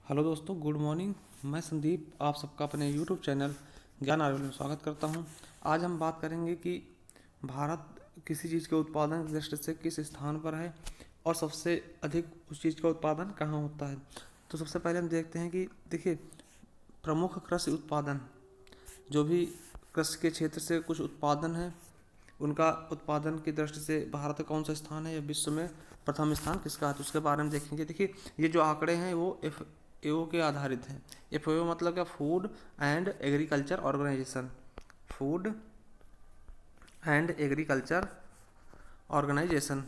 Hello दोस्तों, good morning. मैं संदीप आप सबका अपने यूट्यूब चैनल ज्ञान आर्य में स्वागत करता हूं। आज हम बात करेंगे कि भारत किसी चीज़ के उत्पादन की दृष्टि से किस स्थान पर है और सबसे अधिक उस चीज़ का उत्पादन कहाँ होता है। तो सबसे पहले हम देखते हैं कि देखिए, प्रमुख कृषि उत्पादन, जो भी कृषि के क्षेत्र से कुछ उत्पादन है, उनका उत्पादन की दृष्टि से भारत का कौन सा स्थान है या विश्व में प्रथम स्थान किसका है, तो उसके बारे में देखेंगे। देखिए, ये जो आंकड़े हैं वो FAO के आधारित हैं। FAO मतलब क्या? Food and agriculture organisation. Food and agriculture organisation,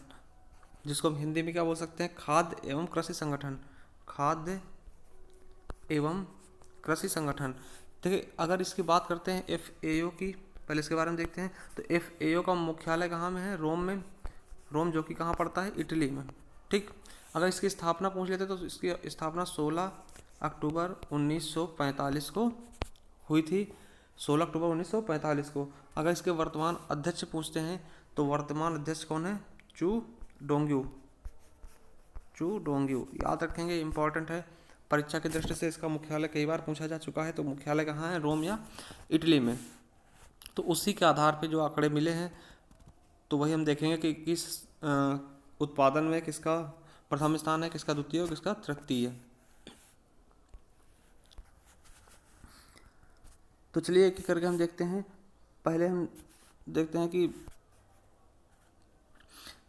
जिसको हम हिंदी में क्या बोल सकते हैं? खाद्य एवं कृषि संगठन। खाद्य एवं कृषि संगठन। देखिए, अगर इसकी बात करते हैं FAO की, पहले इसके बारे में देखते हैं। तो FAO का मुख्यालय कहाँ में है? रोम में। रोम जो कि कहाँ पड़ता है? इटली में। ठीक। अगर इसकी स्थापना पूछ लेते तो इसकी स्थापना 16 अक्टूबर 1945 को हुई थी। 16 अक्टूबर 1945 को। अगर इसके वर्तमान अध्यक्ष पूछते हैं तो वर्तमान अध्यक्ष कौन है? चू डोंग्यू। चू डोंग्यू, याद रखेंगे, इंपॉर्टेंट है। परीक्षा की दृष्टि से इसका मुख्यालय कई बार पूछा जा चुका है। तो मुख्यालय कहाँ है? रोम या इटली में। तो उसी के आधार पे जो आंकड़े मिले हैं, तो वही हम देखेंगे कि किस उत्पादन में किसका प्रथम स्थान है, किसका द्वितीय और किसका तृतीय। तो चलिए एक एक करके हम देखते हैं। पहले हम देखते हैं कि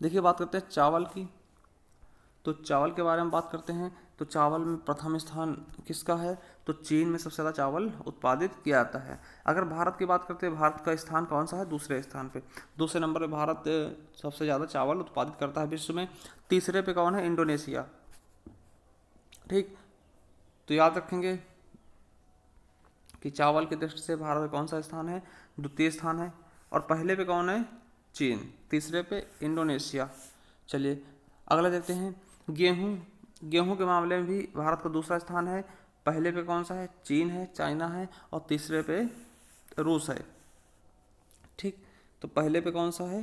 देखिए, बात करते हैं चावल की। तो चावल के बारे में बात करते हैं। तो चावल में प्रथम स्थान किसका है? तो चीन में सबसे ज़्यादा चावल उत्पादित किया जाता है। अगर भारत की बात करते हैं, भारत का स्थान कौन सा है? दूसरे स्थान पे। दूसरे नंबर पे भारत सबसे ज़्यादा चावल उत्पादित करता है विश्व में। तीसरे पे कौन है? इंडोनेशिया। ठीक। तो याद रखेंगे कि चावल की दृष्टि से भारत का कौन सा स्थान है? द्वितीय स्थान है। और पहले पे कौन है? चीन। तीसरे पे इंडोनेशिया। चलिए अगला देखते हैं। गेहूँ। गेहूँ के मामले में भी भारत का दूसरा स्थान है। पहले पे कौन सा है? चीन है, चाइना है, और तीसरे पे रूस है। ठीक। तो पहले पे कौन सा है?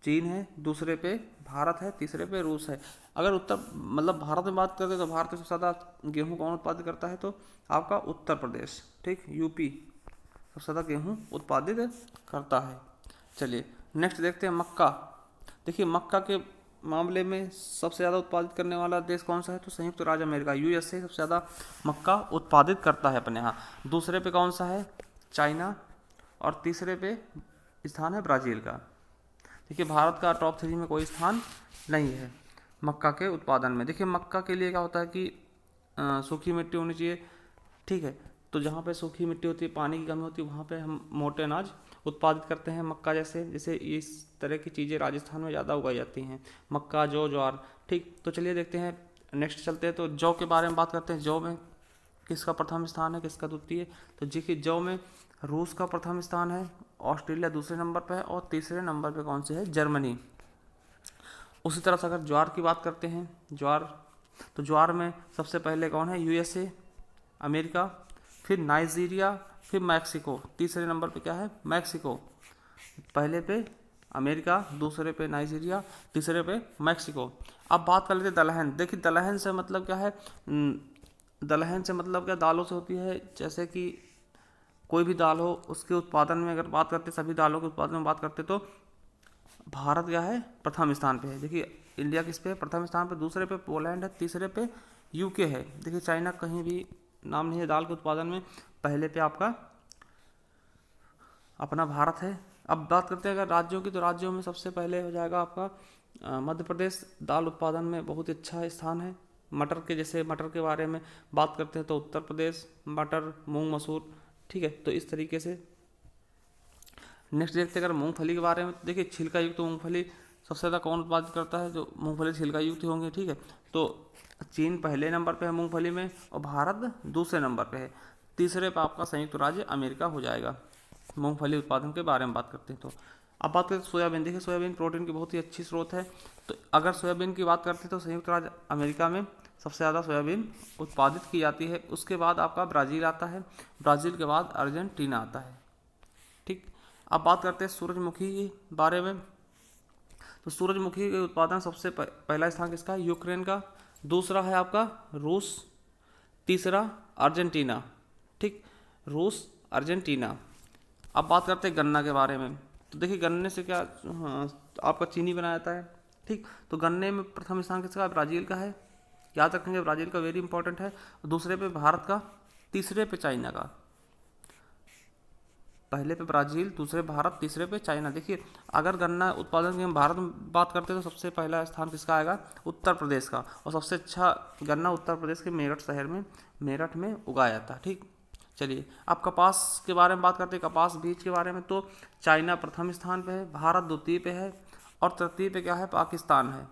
चीन है, दूसरे पे भारत है, तीसरे पे रूस है। अगर उत्तर मतलब भारत में बात करते तो भारत में सबसे ज़्यादा गेहूँ कौन उत्पादित करता है? तो आपका उत्तर प्रदेश। ठीक, यूपी सबसे ज़्यादा गेहूँ उत्पादित करता है। चलिए नेक्स्ट देखते हैं मक्का। देखिए, मक्का के मामले में सबसे ज़्यादा उत्पादित करने वाला देश कौन सा है? तो संयुक्त राज्य अमेरिका, USA सबसे ज़्यादा मक्का उत्पादित करता है अपने यहाँ। दूसरे पे कौन सा है? चाइना। और तीसरे पे स्थान है ब्राज़ील का। देखिए, भारत का टॉप 3 में कोई स्थान नहीं है मक्का के उत्पादन में। देखिए, मक्का के लिए क्या होता है कि सूखी मिट्टी होनी चाहिए। ठीक है। तो जहाँ पे सूखी मिट्टी होती है, पानी की कमी होती है, वहाँ पे हम मोटे अनाज उत्पादित करते हैं। मक्का जैसे इस तरह की चीज़ें राजस्थान में ज़्यादा उगाई जाती हैं। मक्का, जौ, ज्वार। ठीक। तो चलिए देखते हैं, नेक्स्ट चलते हैं। तो जौ के बारे में बात करते हैं। जौ में किसका प्रथम स्थान है, किसका द्वितीय? तो देखिए, जौ में रूस का प्रथम स्थान है, ऑस्ट्रेलिया दूसरे नंबर पर है, और तीसरे नंबर पे कौन से है? जर्मनी। उसी तरह से अगर ज्वार की बात करते हैं, ज्वार, तो ज्वार में सबसे पहले कौन है? USA अमेरिका, फिर नाइजीरिया, फिर मैक्सिको। तीसरे नंबर पे क्या है? मैक्सिको। पहले पे अमेरिका, दूसरे पे नाइजीरिया, तीसरे पे मैक्सिको। अब बात कर लेते हैं दलहन। देखिए, दलहन से मतलब क्या है? दलहन से मतलब क्या? दालों से होती है। जैसे कि कोई भी दाल हो, उसके उत्पादन में अगर बात करते, सभी दालों के उत्पादन में बात करते, तो भारत क्या है? प्रथम स्थान पे है। देखिए, इंडिया किस पे है? प्रथम स्थान पे। दूसरे पे पोलैंड है, तीसरे पे UK है। देखिए, चाइना कहीं भी नाम नहीं है दाल के उत्पादन में। पहले पे आपका अपना भारत है। अब बात करते हैं अगर राज्यों की, तो राज्यों में सबसे पहले हो जाएगा आपका मध्य प्रदेश। दाल उत्पादन में बहुत अच्छा स्थान है। मटर के, जैसे मटर के बारे में बात करते हैं तो उत्तर प्रदेश, मटर, मूंग, मसूर। ठीक है। तो इस तरीके से नेक्स्ट देखते हैं अगर मूंगफली के बारे में। तो देखिए, छिलका युक्त मूंगफली सबसे ज़्यादा कौन उत्पादित करता है? जो मूंगफली छिलका युक्त होंगे। ठीक है। तो चीन पहले नंबर पे है मूंगफली में, और भारत दूसरे नंबर पे है। तीसरे पे आपका संयुक्त राज्य अमेरिका हो जाएगा मूंगफली उत्पादन के बारे में बात करते हैं तो। अब बात करते हैं सोयाबीन। देखिए, सोयाबीन प्रोटीन की बहुत ही अच्छी स्रोत है। तो अगर सोयाबीन की बात करते हैं तो संयुक्त राज्य अमेरिका में सबसे ज़्यादा सोयाबीन उत्पादित की जाती है। उसके बाद आपका ब्राज़ील आता है, ब्राज़ील के बाद अर्जेंटीना आता है। ठीक। अब बात करते हैं सूरजमुखी के बारे में। तो सूरजमुखी के उत्पादन सबसे पहला स्थान किसका है? यूक्रेन का। दूसरा है आपका रूस, तीसरा अर्जेंटीना, ठीक, रूस, अर्जेंटीना। अब बात करते हैं गन्ना के बारे में। तो देखिए गन्ने से क्या, हाँ, आपका चीनी बनाया जाता है, ठीक। तो गन्ने में प्रथम स्थान किसका है? ब्राज़ील का है, याद रखेंगे ब्राज़ील का, वेरी इंपॉर्टेंट है। दूसरे पे भारत का, तीसरे पे चाइना का। पहले पे ब्राज़ील, दूसरे भारत, तीसरे पे चाइना। देखिए अगर गन्ना उत्पादन की हम भारत में बात करते हैं तो सबसे पहला स्थान किसका आएगा? उत्तर प्रदेश का। और सबसे अच्छा गन्ना उत्तर प्रदेश के मेरठ शहर में, मेरठ में उगाया जाता है, ठीक। चलिए अब कपास के बारे में बात करते हैं, कपास बीज के बारे में। तो चाइना प्रथम स्थान पे है, भारत द्वितीय पे है, और तृतीय पे क्या है? पाकिस्तान है,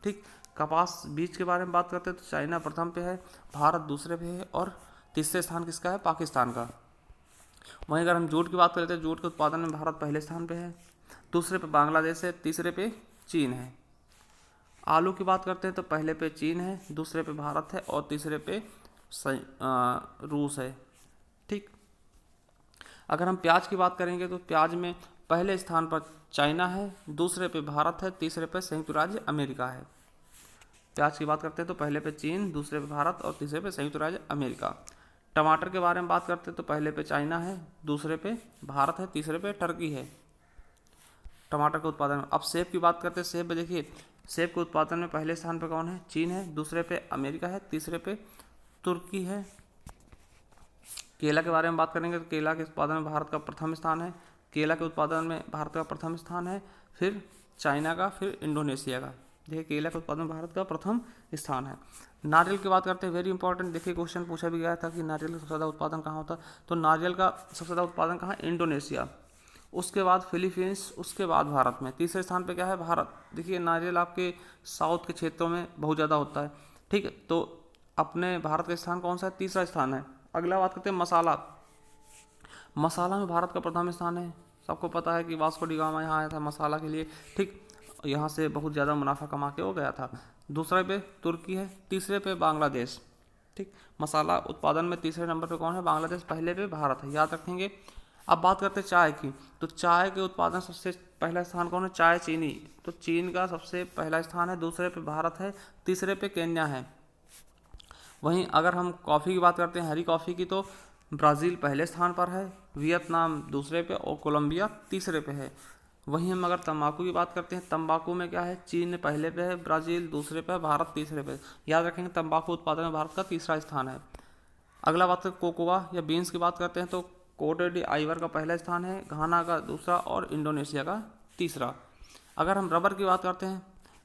ठीक। कपास बीज के बारे में बात करते हैं तो चाइना प्रथम पे है, भारत दूसरे पे है, और तीसरे स्थान किसका है? पाकिस्तान का। वहीं अगर हम जूट की बात करते हैं, जूट के उत्पादन में भारत पहले स्थान पे है, दूसरे पे बांग्लादेश है, तीसरे पे चीन है। आलू की बात करते हैं तो पहले पे चीन है, दूसरे पे भारत है, और तीसरे पे रूस है, ठीक। अगर हम प्याज की बात करेंगे तो प्याज में पहले स्थान पर चाइना है, दूसरे पे भारत है, तीसरे पे संयुक्त राज्य अमेरिका है। प्याज की बात करते हैं तो पहले पे चीन, दूसरे पे भारत, और तीसरे पे संयुक्त राज्य अमेरिका। टमाटर के बारे में बात करते हैं तो पहले पे चाइना है, दूसरे पे भारत है, तीसरे पे टर्की है टमाटर के उत्पादन में। अब सेब की बात करते हैं, सेब में देखिए सेब के उत्पादन में पहले स्थान पे कौन है? चीन है, दूसरे पे अमेरिका है, तीसरे पे तुर्की है। केला के बारे में बात करेंगे तो केला के उत्पादन में भारत का प्रथम स्थान है, केला के उत्पादन में भारत का प्रथम स्थान है, फिर चाइना का, फिर इंडोनेशिया का। देखिए केला के उत्पादन में भारत का प्रथम स्थान है। नारियल की बात करते हैं, वेरी इंपॉर्टेंट। देखिए क्वेश्चन पूछा भी गया था कि नारियल का सबसे ज़्यादा उत्पादन कहाँ होता है, तो नारियल का सबसे ज़्यादा उत्पादन कहाँ? इंडोनेशिया, उसके बाद फिलीपींस, उसके बाद भारत में। तीसरे स्थान पे क्या है? भारत। देखिए नारियल आपके साउथ के क्षेत्रों में बहुत ज़्यादा होता है, ठीक है। तो अपने भारत का स्थान कौन सा है? तीसरा स्थान है। अगला बात करते हैं मसाला। मसाला में भारत का प्रथम स्थान है। सबको पता है कि वास्को डी गामा यहाँ आया था मसाला के लिए, ठीक। यहाँ से बहुत ज़्यादा मुनाफा कमा के हो गया था। दूसरे पे तुर्की है, तीसरे पे बांग्लादेश, ठीक। मसाला उत्पादन में तीसरे नंबर पे कौन है? बांग्लादेश, पहले पे भारत है, याद रखेंगे। अब बात करते हैं चाय की। तो चाय के उत्पादन सबसे पहला स्थान कौन है? चाय, चीनी। तो चीन का सबसे पहला स्थान है, दूसरे पे भारत है, तीसरे पे केन्या है। वहीं अगर हम कॉफ़ी की बात करते हैं, हरी कॉफ़ी की, तो ब्राज़ील पहले स्थान पर है, वियतनाम दूसरे पे, और कोलंबिया तीसरे पे है। वहीं हम अगर तंबाकू की बात करते हैं, तंबाकू में क्या है? चीन पहले पे है, ब्राज़ील दूसरे पे है, भारत तीसरे पे। याद रखेंगे तंबाकू उत्पादन में भारत का तीसरा स्थान है। अगला बात करते कोकोआ या बीन्स की बात करते हैं तो कोट डी आइवर का पहला स्थान है, घाना का दूसरा, और इंडोनेशिया का तीसरा। अगर हम रबर की बात करते हैं,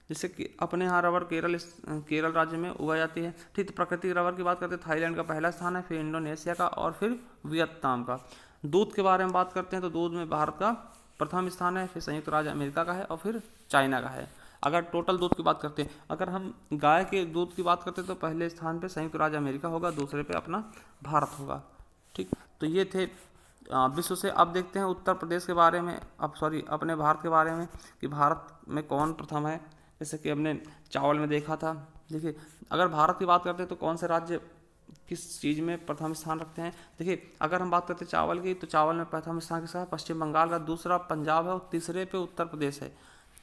जैसे कि अपने यहाँ रबर केरल राज्य में उगाई जाती है, ठीक। तो प्राकृतिक रबर की बात करते हैं, थाईलैंड का पहला स्थान है, फिर इंडोनेशिया का, और फिर वियतनाम का। दूध के बारे में बात करते हैं तो दूध में भारत का प्रथम स्थान है, फिर संयुक्त राज्य अमेरिका का है, और फिर चाइना का है। अगर टोटल दूध की बात करते हैं, अगर हम गाय के दूध की बात करते हैं तो पहले स्थान पे संयुक्त राज्य अमेरिका होगा, दूसरे पे अपना भारत होगा, ठीक। तो ये थे विश्व से। अब देखते हैं उत्तर प्रदेश के बारे में, अब सॉरी अपने भारत के बारे में, कि भारत में कौन प्रथम है। जैसे कि हमने चावल में देखा था। देखिए अगर भारत की बात करते हैं तो कौन से राज्य किस चीज़ में प्रथम स्थान रखते हैं। देखिए अगर हम बात करते हैं चावल की, तो चावल में प्रथम स्थान किसका है? पश्चिम बंगाल का, दूसरा पंजाब है, और तीसरे पे उत्तर प्रदेश है।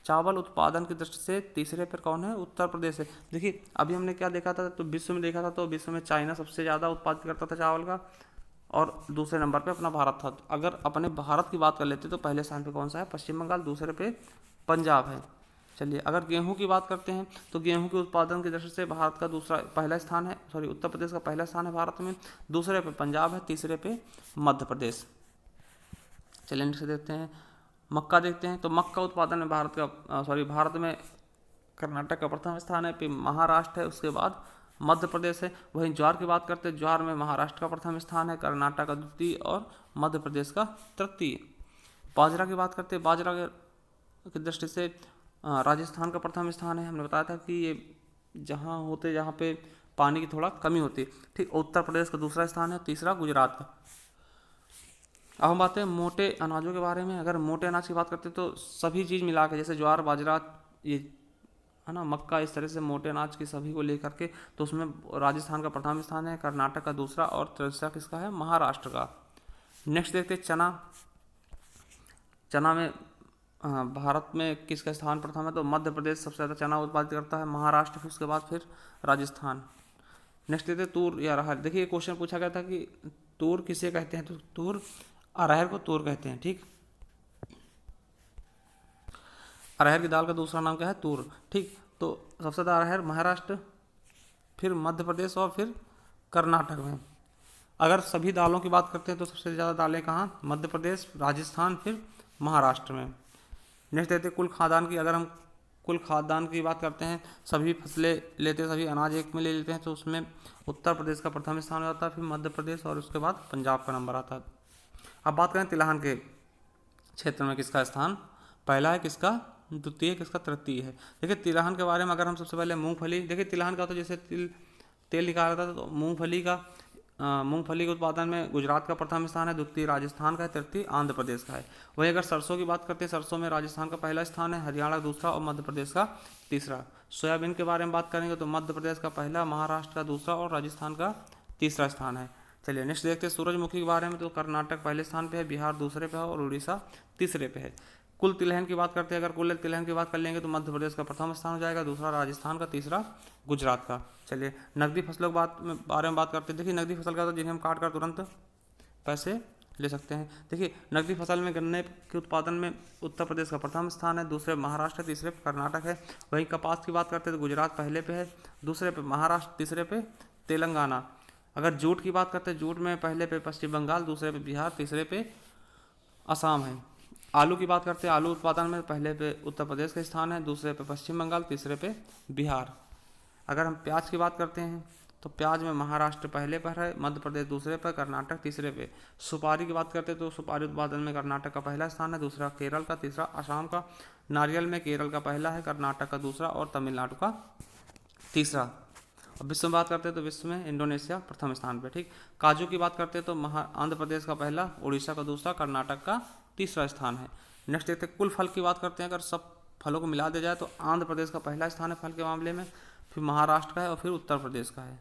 चावल उत्पादन की दृष्टि से तीसरे पर कौन है? उत्तर प्रदेश है। देखिए अभी हमने क्या देखा था, तो विश्व में देखा था, तो विश्व में चाइना सबसे ज़्यादा उत्पादित करता था चावल का, और दूसरे नंबर पे अपना भारत था। अगर अपने भारत की बात कर लेते तो पहले स्थान पे कौन सा है? पश्चिम बंगाल, दूसरे पे पंजाब है। चलिए अगर गेहूं की बात करते हैं तो गेहूं के उत्पादन की दृष्टि से भारत का पहला स्थान है, सॉरी उत्तर प्रदेश का पहला स्थान है भारत में, दूसरे पे पंजाब है, तीसरे पे मध्य प्रदेश। चलिए नेक्स्ट देखते हैं, मक्का देखते हैं। तो मक्का उत्पादन में भारत में कर्नाटक का प्रथम स्थान है, फिर महाराष्ट्र है, उसके बाद मध्य प्रदेश है। वहीं ज्वार की बात करते हैं, ज्वार में महाराष्ट्र का प्रथम स्थान है, कर्नाटक का द्वितीय, और मध्य प्रदेश का तृतीय। बाजरा की बात करते हैं, बाजरा की दृष्टि से राजस्थान का प्रथम स्थान है। हमने बताया था कि ये जहाँ पे पानी की थोड़ा कमी होती है, ठीक। उत्तर प्रदेश का दूसरा स्थान है, तीसरा गुजरात का। अब हम बात हैं मोटे अनाजों के बारे में। अगर मोटे अनाज की बात करते हैं तो सभी चीज़ मिला के, जैसे ज्वार, बाजरा, ये है ना, मक्का, इस तरह से मोटे अनाज के सभी को लेकर के, तो उसमें राजस्थान का प्रथम स्थान है, कर्नाटक का दूसरा, और तीसरा किसका है? महाराष्ट्र का। नेक्स्ट देखते हैं चना। चना में भारत में किसका स्थान प्रथम है? तो मध्य प्रदेश सबसे ज़्यादा चना उत्पादित करता है, महाराष्ट्र, फिर उसके बाद फिर राजस्थान। नेक्स्ट देते हैं तूर या अरहर। देखिए क्वेश्चन पूछा गया था कि तूर किसे कहते हैं, तो तूर, अरहर को तूर कहते हैं। ठीक, अरहर की दाल का दूसरा नाम क्या है, तूर। ठीक, तो सबसे ज़्यादा अरहर महाराष्ट्र, फिर मध्य प्रदेश और फिर कर्नाटक में। अगर सभी दालों की बात करते हैं तो सबसे ज़्यादा दालें कहाँ, मध्य प्रदेश, राजस्थान, फिर महाराष्ट्र में। नेक्स्ट देते हैं कुल खाद्यान्न की। अगर हम कुल खाद्यान्न की बात करते हैं, सभी फसलें लेते हैं, सभी अनाज एक में ले लेते हैं, तो उसमें उत्तर प्रदेश का प्रथम स्थान आता है, फिर मध्य प्रदेश और उसके बाद पंजाब का नंबर आता है। अब बात करें तिलहन के क्षेत्र में किसका स्थान पहला है, किसका द्वितीय, किसका तृतीय है। देखिए तिलहन के बारे में अगर हम सबसे पहले मूंगफली, देखिए तिलहन का तो जैसे तेल निकाला था, तो मूंगफली के उत्पादन में गुजरात का प्रथम स्थान है, द्वितीय राजस्थान का है, तृतीय आंध्र प्रदेश का है। वहीं अगर सरसों की बात करते हैं, सरसों में राजस्थान का पहला स्थान है, हरियाणा का दूसरा और मध्य प्रदेश का तीसरा। सोयाबीन के बारे में बात करेंगे तो मध्य प्रदेश का पहला, महाराष्ट्र का दूसरा और राजस्थान का तीसरा स्थान है। चलिए नेक्स्ट देखते हैं सूरजमुखी के बारे में। तो कर्नाटक पहले स्थान पे है, बिहार दूसरे पे है और उड़ीसा तीसरे पे है। कुल तिलहन की बात करते हैं, अगर कुल तिलहन की बात कर लेंगे तो मध्य प्रदेश का प्रथम स्थान हो जाएगा, दूसरा राजस्थान का, तीसरा गुजरात का। चलिए नकदी फसलों के बारे में बात करते हैं। देखिए नकदी फसल का तो जिन्हें हम काट कर तुरंत पैसे ले सकते हैं। देखिए नकदी फसल में गन्ने के उत्पादन में उत्तर प्रदेश का प्रथम स्थान है, दूसरे महाराष्ट्र, तीसरे पे कर्नाटक है। वहीं कपास की बात करते हैं तो गुजरात पहले पे है, दूसरे पे महाराष्ट्र, तीसरे पे तेलंगाना। अगर जूट की बात करते हैं, जूट में पहले पे पश्चिम बंगाल, दूसरे पे बिहार, तीसरे पे असम है। आलू की बात करते हैं, आलू उत्पादन में पहले पे उत्तर प्रदेश का स्थान है, दूसरे पे पश्चिम बंगाल, तीसरे पे बिहार। अगर हम प्याज की बात करते हैं तो प्याज में महाराष्ट्र पहले पर है, मध्य प्रदेश दूसरे पर, कर्नाटक तीसरे पे। सुपारी की बात करते हैं तो सुपारी उत्पादन में कर्नाटक का पहला स्थान है, दूसरा केरल का, तीसरा असम का। नारियल में केरल का पहला है, कर्नाटक का दूसरा और तमिलनाडु का तीसरा। और विश्व में बात करते हैं तो विश्व में इंडोनेशिया प्रथम स्थान पे। ठीक, काजू की बात करते हैं तो आंध्र प्रदेश का पहला, उड़ीसा का दूसरा, कर्नाटक का तीसरा स्थान है। नेक्स्ट देखते हैं कुल फल की बात करते हैं। अगर सब फलों को मिला दिया जाए तो आंध्र प्रदेश का पहला स्थान है फल के मामले में, फिर महाराष्ट्र का है और फिर उत्तर प्रदेश का है।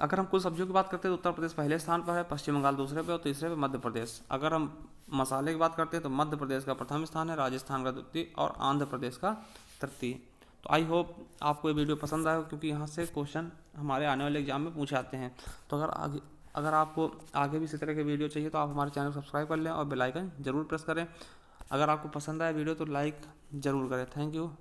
अगर हम कुल सब्जियों की बात करते हैं तो उत्तर प्रदेश पहले स्थान पर है, पश्चिम बंगाल दूसरे पे और तीसरे पे मध्य प्रदेश। अगर हम मसाले की बात करते हैं तो मध्य प्रदेश का प्रथम स्थान है, राजस्थान का द्वितीय और आंध्र प्रदेश का तृतीय। तो आई होप आपको ये वीडियो पसंद आया, क्योंकि यहाँ से क्वेश्चन हमारे आने वाले एग्जाम में पूछे आते हैं। तो अगर आपको आगे भी इसी तरह के वीडियो चाहिए तो आप हमारे चैनल को सब्सक्राइब कर लें और बेल आइकन जरूर प्रेस करें। अगर आपको पसंद आया वीडियो तो लाइक ज़रूर करें। Thank you.